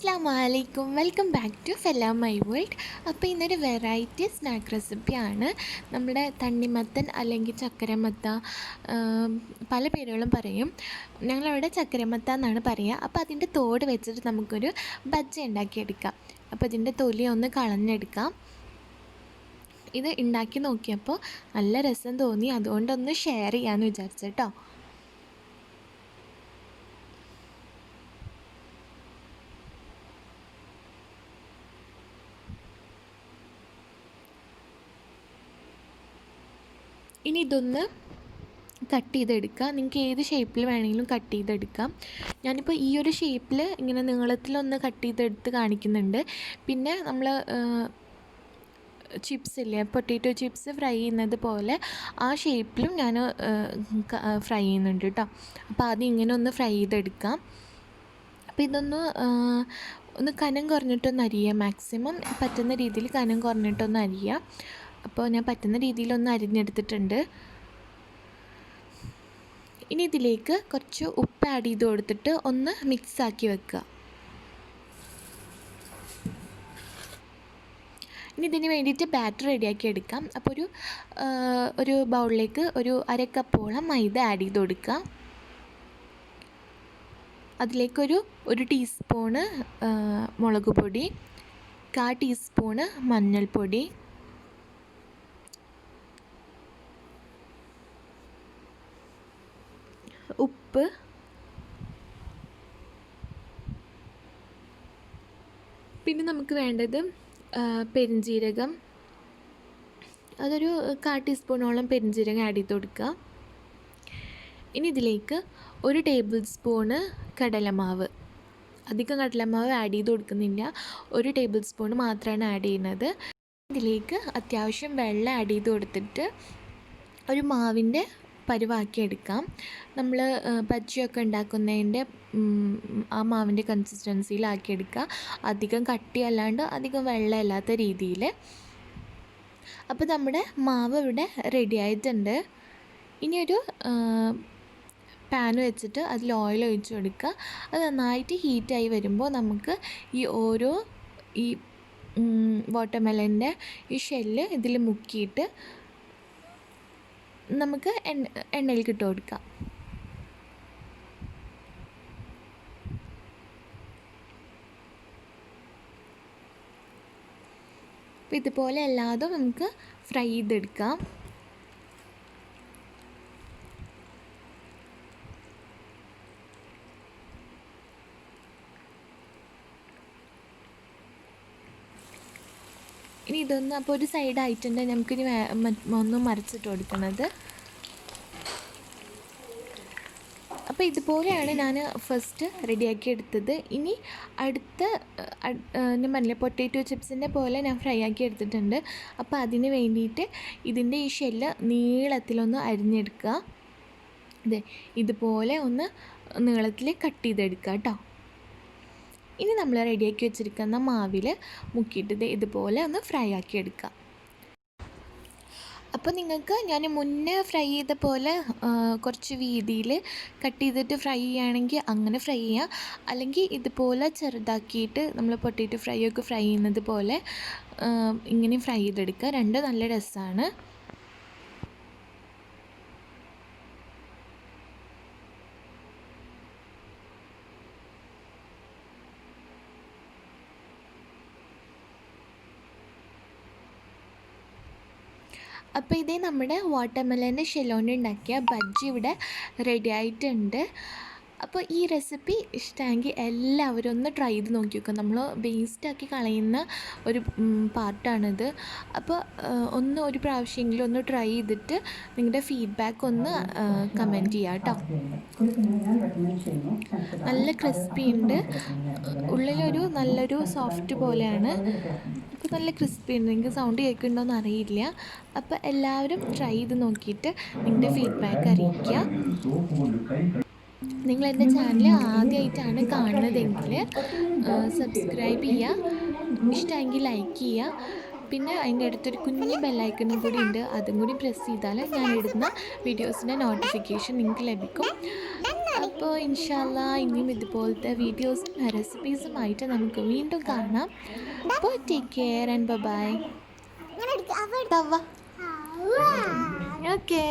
അസ്സലാമലൈക്കും, welcome back to fella my world. അപ്പോൾ ഇന്നൊരു വെറൈറ്റി സ്നാക്ക് റെസിപ്പിയാണ്. നമ്മുടെ തണ്ണിമത്തൻ അല്ലെങ്കിൽ ചക്കരമത്ത, പല പേരുകളും പറയും. ഞങ്ങളവിടെ ചക്കരമത്ത എന്നാണ് പറയുക. അപ്പോൾ അതിൻ്റെ തോട് വെച്ചിട്ട് നമുക്കൊരു ബജ്ജി ഉണ്ടാക്കിയെടുക്കാം. അപ്പോൾ ഇതിൻ്റെ തൊലി ഒന്ന് കളഞ്ഞെടുക്കാം. ഇത് ഉണ്ടാക്കി നോക്കിയപ്പോൾ നല്ല രസം തോന്നി, അതുകൊണ്ടൊന്ന് ഷെയർ ചെയ്യാമെന്ന് വിചാരിച്ചേട്ടോ. ഇനി ഇതൊന്ന് കട്ട് ചെയ്തെടുക്കുക. നിങ്ങൾക്ക് ഏത് ഷേപ്പിൽ വേണമെങ്കിലും കട്ട് ചെയ്തെടുക്കാം. ഞാനിപ്പോൾ ഈ ഒരു ഷേപ്പിൽ ഇങ്ങനെ നീളത്തിലൊന്ന് കട്ട് ചെയ്തെടുത്ത് കാണിക്കുന്നുണ്ട്. പിന്നെ നമ്മൾ ചിപ്സ് ഇല്ലേ, പൊട്ടാറ്റോ ചിപ്സ് ഫ്രൈ ചെയ്യുന്നത് പോലെ ആ ഷേപ്പിലും ഞാൻ ഫ്രൈ ചെയ്യുന്നുണ്ട് കേട്ടോ. അപ്പോൾ ആദ്യം ഇങ്ങനെ ഒന്ന് ഫ്രൈ ചെയ്തെടുക്കാം. അപ്പോൾ ഒന്ന് കനം കുറഞ്ഞിട്ടൊന്ന് അരിയുക. മാക്സിമം പറ്റുന്ന രീതിയിൽ കനം കുറഞ്ഞിട്ടൊന്ന് അരിയുക. അപ്പോൾ ഞാൻ പറ്റുന്ന രീതിയിലൊന്ന് അരിഞ്ഞെടുത്തിട്ടുണ്ട്. ഇനി ഇതിലേക്ക് കുറച്ച് ഉപ്പ് ആഡ് ചെയ്ത് കൊടുത്തിട്ട് ഒന്ന് മിക്സാക്കി വെക്കുക. ഇനി ഇതിന് വേണ്ടിയിട്ട് ബാറ്റർ റെഡിയാക്കി എടുക്കാം. അപ്പോൾ ഒരു ബൗളിലേക്ക് ഒരു അര കപ്പോളം മൈദ ആഡ് ചെയ്ത് കൊടുക്കുക. അതിലേക്കൊരു ടീസ്പൂണ് മുളക് പൊടി, 1/4 ടീസ്പൂണ് മഞ്ഞൾപ്പൊടി, ഉപ്പ്, പിന്നെ നമുക്ക് വേണ്ടത് പെരുംജീരകം. അതൊരു 1/4 ടീസ്പൂണോളം പെരുംജീരകം ആഡ് ചെയ്ത് കൊടുക്കുക. ഇനി ഇതിലേക്ക് 1 ടേബിൾ സ്പൂണ് കടലമാവ്. അധികം കടലമാവ് ആഡ് ചെയ്ത് കൊടുക്കുന്നില്ല, 1 ടേബിൾ സ്പൂൺ മാത്രമാണ് ആഡ് ചെയ്യുന്നത്. ഇതിലേക്ക് അത്യാവശ്യം വെള്ളം ആഡ് ചെയ്ത് കൊടുത്തിട്ട് ഒരു മാവിൻ്റെ പരുവാക്കി എടുക്കാം. നമ്മൾ ബജ്ജിയൊക്കെ ഉണ്ടാക്കുന്നതിൻ്റെ ആ മാവിൻ്റെ കൺസിസ്റ്റൻസിയിലാക്കിയെടുക്കുക. അധികം കട്ടിയല്ലാണ്ട് അധികം വെള്ളമില്ലാത്ത രീതിയിൽ. അപ്പോൾ നമ്മുടെ മാവ് ഇവിടെ റെഡി ആയിട്ടുണ്ട്. ഇനിയൊരു പാൻ വെച്ചിട്ട് അതിൽ ഓയിൽ ഒഴിച്ച് കൊടുക്കുക. അത് നന്നായിട്ട് ഹീറ്റായി വരുമ്പോൾ നമുക്ക് ഈ വാട്ടർമെലൻ്റെ ഈ ഷെല്ല് ഇതിൽ മുക്കിയിട്ട് നമുക്ക് എണ്ണയിലേക്ക് ഇട്ട് കൊടുക്കാം. അപ്പോൾ ഇതുപോലെ എല്ലാതും നമുക്ക് ഫ്രൈ ചെയ്തെടുക്കാം. ഇനി ഇതൊന്ന് അപ്പോൾ ഒരു സൈഡ് ആയിട്ടുണ്ട്. നമുക്കിനി ഒന്നും മറിച്ചിട്ട് കൊടുക്കുന്നത്. അപ്പോൾ ഇതുപോലെയാണ് ഞാൻ ഫസ്റ്റ് റെഡിയാക്കി എടുത്തത്. ഇനി ഞാൻ പറഞ്ഞില്ലേ, പൊട്ടാറ്റോ ചിപ്സിൻ്റെ പോലെ ഞാൻ ഫ്രൈ ആക്കി എടുത്തിട്ടുണ്ട്. അപ്പോൾ അതിന് വേണ്ടിയിട്ട് ഇതിൻ്റെ ഈ ഷെല്ല് നീളത്തിലൊന്ന് അരിഞ്ഞെടുക്കുക. ഇതുപോലെ ഒന്ന് നീളത്തിൽ കട്ട് ചെയ്തെടുക്കുക കേട്ടോ. ഇനി നമ്മൾ റെഡിയാക്കി വെച്ചിരിക്കുന്ന മാവിൽ മുക്കിയിട്ട് ഇതുപോലെ ഒന്ന് ഫ്രൈ ആക്കി എടുക്കുക. അപ്പോൾ നിങ്ങൾക്ക് ഞാൻ മുന്നേ ഫ്രൈ ചെയ്ത പോലെ കുറച്ച് വീതിയിൽ കട്ട് ചെയ്തിട്ട് ഫ്രൈ ചെയ്യുകയാണെങ്കിൽ അങ്ങനെ ഫ്രൈ ചെയ്യുക. അല്ലെങ്കിൽ ഇതുപോലെ ചെറുതാക്കിയിട്ട് നമ്മൾ പൊട്ടാറ്റോ ഫ്രൈ ഒക്കെ ഫ്രൈ ചെയ്യുന്നത് പോലെ ഇങ്ങനെ ഫ്രൈ ചെയ്തെടുക്കുക. രണ്ടും നല്ല രസമാണ്. അപ്പോൾ ഇതേ നമ്മുടെ വാട്ടർമെലൻ്റെ ഷെല്ലോണ്ട് ഉണ്ടാക്കിയ ബജ്ജി ഇവിടെ റെഡി ആയിട്ടുണ്ട്. അപ്പോൾ ഈ റെസിപ്പി ഇഷ്ടമെങ്കിൽ എല്ലാവരും ഒന്ന് ട്രൈ ചെയ്ത് നോക്കി നോക്കുക. നമ്മൾ വേസ്റ്റാക്കി കളയുന്ന ഒരു പാർട്ടാണിത്. അപ്പോൾ ഒരു പ്രാവശ്യമെങ്കിലും ഒന്ന് ട്രൈ ചെയ്തിട്ട് നിങ്ങളുടെ ഫീഡ്ബാക്ക് ഒന്ന് കമൻറ്റ് ചെയ്യുക കേട്ടോ. നല്ല ക്രിസ്പി ഉണ്ട്, ഉള്ളിലൊരു നല്ലൊരു സോഫ്റ്റ് പോലെയാണ്. അപ്പോൾ നല്ല ക്രിസ്പി ഉണ്ട്. നിങ്ങൾക്ക് സൗണ്ട് കേൾക്കുന്നുണ്ടോയെന്ന് അറിയില്ല. അപ്പോൾ എല്ലാവരും ട്രൈ ചെയ്ത് നോക്കിയിട്ട് നിങ്ങളുടെ ഫീഡ്ബാക്ക് അറിയിക്കുക. നിങ്ങൾ എൻ്റെ ചാനൽ ആദ്യമായിട്ടാണ് കാണുന്നതെങ്കിൽ സബ്സ്ക്രൈബ് ചെയ്യുക, ഇഷ്ടമെങ്കിൽ ലൈക്ക് ചെയ്യുക. പിന്നെ അതിൻ്റെ അടുത്തൊരു കുഞ്ഞ് ബെല്ലൈക്കണും കൂടി ഉണ്ട്, അതും കൂടി പ്രസ് ചെയ്താൽ ഞാൻ ഇടുന്ന വീഡിയോസിൻ്റെ നോട്ടിഫിക്കേഷൻ നിങ്ങൾക്ക് ലഭിക്കും. അപ്പോൾ ഇൻഷാല്ലാ ഇനിയും ഇതുപോലത്തെ വീഡിയോസും റെസിപ്പീസുമായിട്ട് നമുക്ക് വീണ്ടും കാണാം. അപ്പോൾ take care and bye. Okay.